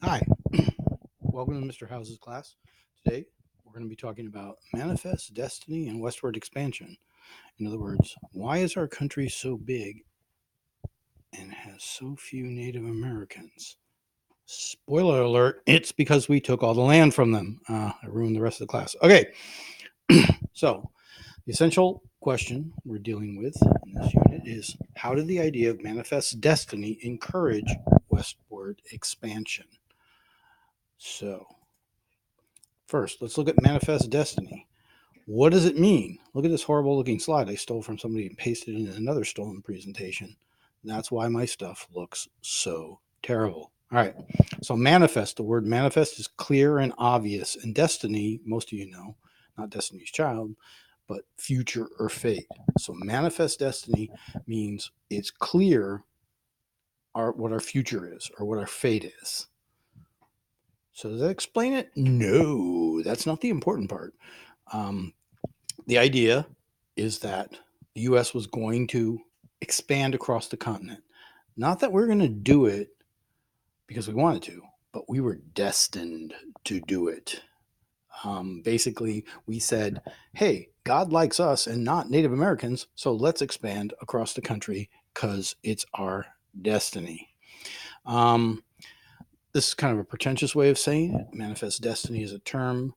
Hi, welcome to Mr. House's class. Today we're going to be talking about manifest destiny and westward expansion. In other words, why is our country so big and has so few Native Americans? Spoiler alert, it's because we took all the land from them. I ruined the rest of the class. Okay, so the essential question we're dealing with in this unit is how did the idea of manifest destiny encourage westward expansion? So, first, let's look at manifest destiny. What does it mean? Look at this horrible looking slide I stole from somebody and pasted it in another stolen presentation. That's why my stuff looks so terrible. All right. So manifest, the word manifest is clear and obvious. And destiny, most of you know, not Destiny's Child, but future or fate. So manifest destiny means it's clear what our future is or what our fate is. So does that explain it? No, that's not the important part. Um, the idea is that the US was going to expand across the continent. Not that we're going to do it because we wanted to, but we were destined to do it. Basically, we said, hey, God likes us and not Native Americans, so let's expand across the country because it's our destiny. This is kind of a pretentious way of saying it. Manifest destiny is a term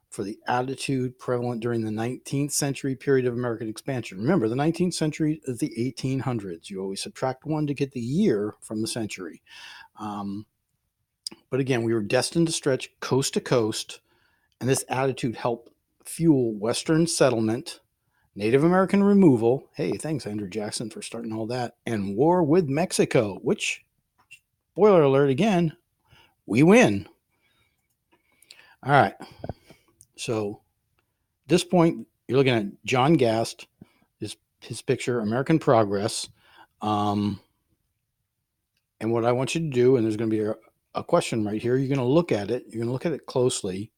for the attitude prevalent during the 19th century period of American expansion. Remember, the 19th century is the 1800s. You always subtract one to get the year from the century. But again, we were destined to stretch coast to coast, and this attitude helped fuel Western settlement, Native American removal. Hey, thanks, Andrew Jackson, for starting all that, and war with Mexico, which, spoiler alert again, we win. All right. So at this point, you're looking at John Gast, his picture, American Progress. And what I want you to do, and there's going to be a question right here, you're going to look at it, you're going to look at it closely,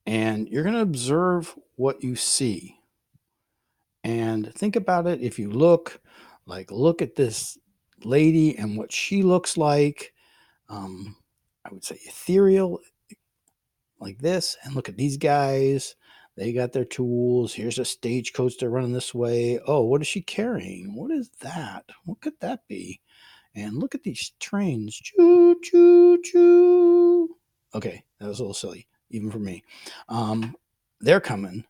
and you're going to observe what you see. And think about it. If you look at this lady and what she looks like, I would say ethereal, like this, and look at these guys. They got their tools. Here's a stagecoach they're running this way. Oh, what is she carrying? What is that? What could that be? And look at these trains. Choo, choo, choo. Okay, that was a little silly, even for me. They're coming,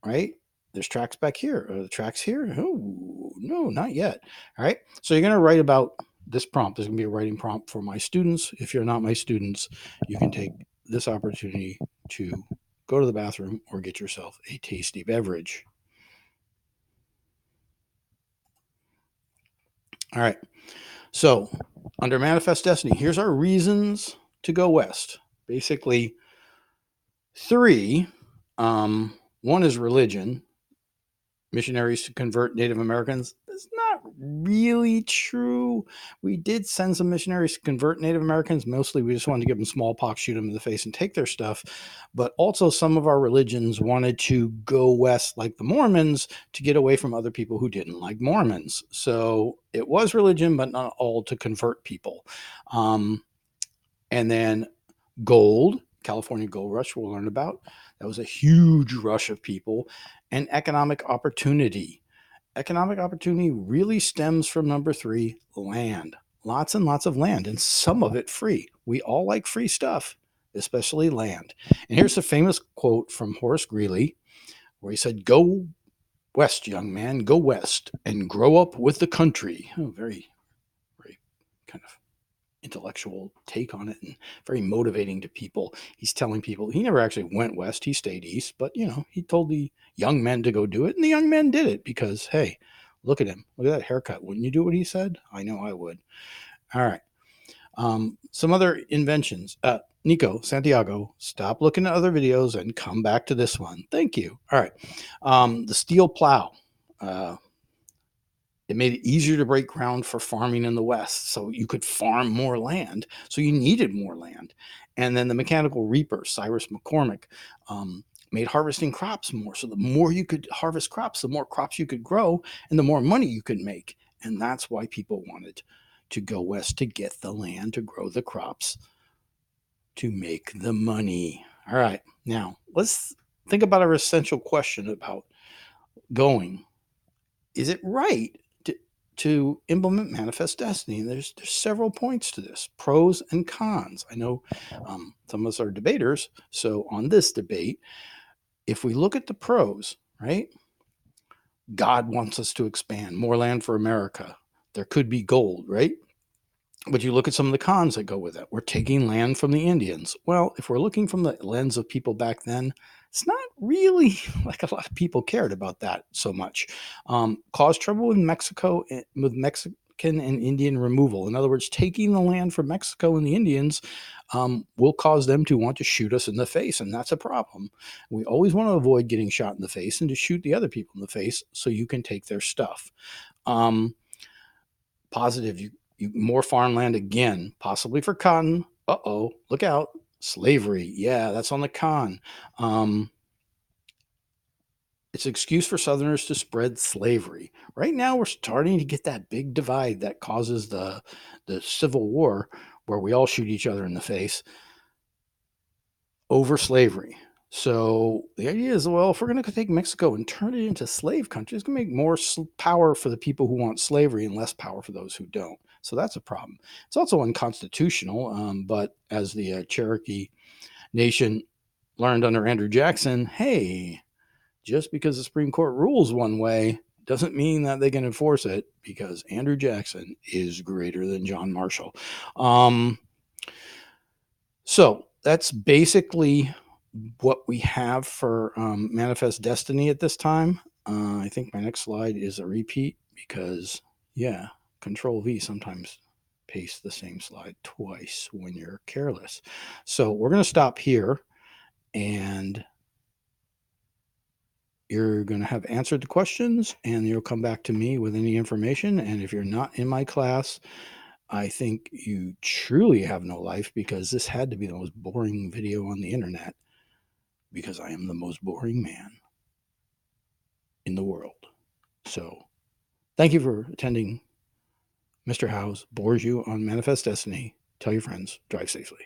right? There's tracks back here. Are the tracks here? Oh, no, not yet. All right. So you're going to write about this prompt. There's going to be a writing prompt for my students. If you're not my students, you can take this opportunity to go to the bathroom or get yourself a tasty beverage. All right. So, under Manifest Destiny, here's our reasons to go west. Basically, three. One is religion. Missionaries to convert Native Americans. That's not really true. We did send some missionaries to convert Native Americans. Mostly we just wanted to give them smallpox, shoot them in the face, and take their stuff. But also some of our religions wanted to go west, like the Mormons, to get away from other people who didn't like Mormons. So it was religion, but not all to convert people. And then gold, California gold rush, we'll learn about. That was a huge rush of people. And economic opportunity. Economic opportunity really stems from number three, land. Lots and lots of land, and some of it free. We all like free stuff, especially land. And here's a famous quote from Horace Greeley, where he said, "Go west, young man, go west and grow up with the country." Oh, very, very kind of intellectual take on it and very motivating to people. He's telling people he never actually went west, he stayed east, but he told the young men to go do it, and the young men did it because, hey, look at him. Look at that haircut. Wouldn't you do what he said? I know I would. All right. Some other inventions. Nico, Santiago, stop looking at other videos and come back to this one. Thank you. All right. The steel plow. It made it easier to break ground for farming in the West. So you could farm more land. So you needed more land. And then the mechanical reaper, Cyrus McCormick, made harvesting crops more. So the more you could harvest crops, the more crops you could grow and the more money you could make. And that's why people wanted to go west to get the land to grow the crops to make the money. All right. Now, let's think about our essential question about going. Is it right to implement manifest destiny? And there's several points to this, pros and cons. I know some of us are debaters. So on this debate, if we look at the pros, right? God wants us to expand, more land for America. There could be gold, right? But you look at some of the cons that go with it. We're taking land from the Indians. Well, if we're looking from the lens of people back then, it's not really like a lot of people cared about that so much. Caused trouble with Mexico, with Mexican and Indian removal. In other words, taking the land from Mexico and the Indians will cause them to want to shoot us in the face, and that's a problem. We always want to avoid getting shot in the face and to shoot the other people in the face so you can take their stuff. Positive, you more farmland again, possibly for cotton. Uh-oh, look out. Slavery. Yeah, that's on the con. It's an excuse for Southerners to spread slavery. Right now, we're starting to get that big divide that causes the Civil War, where we all shoot each other in the face over slavery. So the idea is, well, if we're going to take Mexico and turn it into slave country, it's going to make more power for the people who want slavery and less power for those who don't. So that's a problem. It's also unconstitutional. But as the Cherokee Nation learned under Andrew Jackson, hey, just because the Supreme Court rules one way doesn't mean that they can enforce it, because Andrew Jackson is greater than John Marshall. So that's basically what we have for Manifest Destiny at this time. I think my next slide is a repeat because, yeah, Control V sometimes paste the same slide twice when you're careless. So we're going to stop here, and you're going to have answered the questions, and you'll come back to me with any information. And if you're not in my class, I think you truly have no life, because this had to be the most boring video on the internet, because I am the most boring man in the world. So thank you for attending. Mr. House bores you on Manifest Destiny. Tell your friends, drive safely.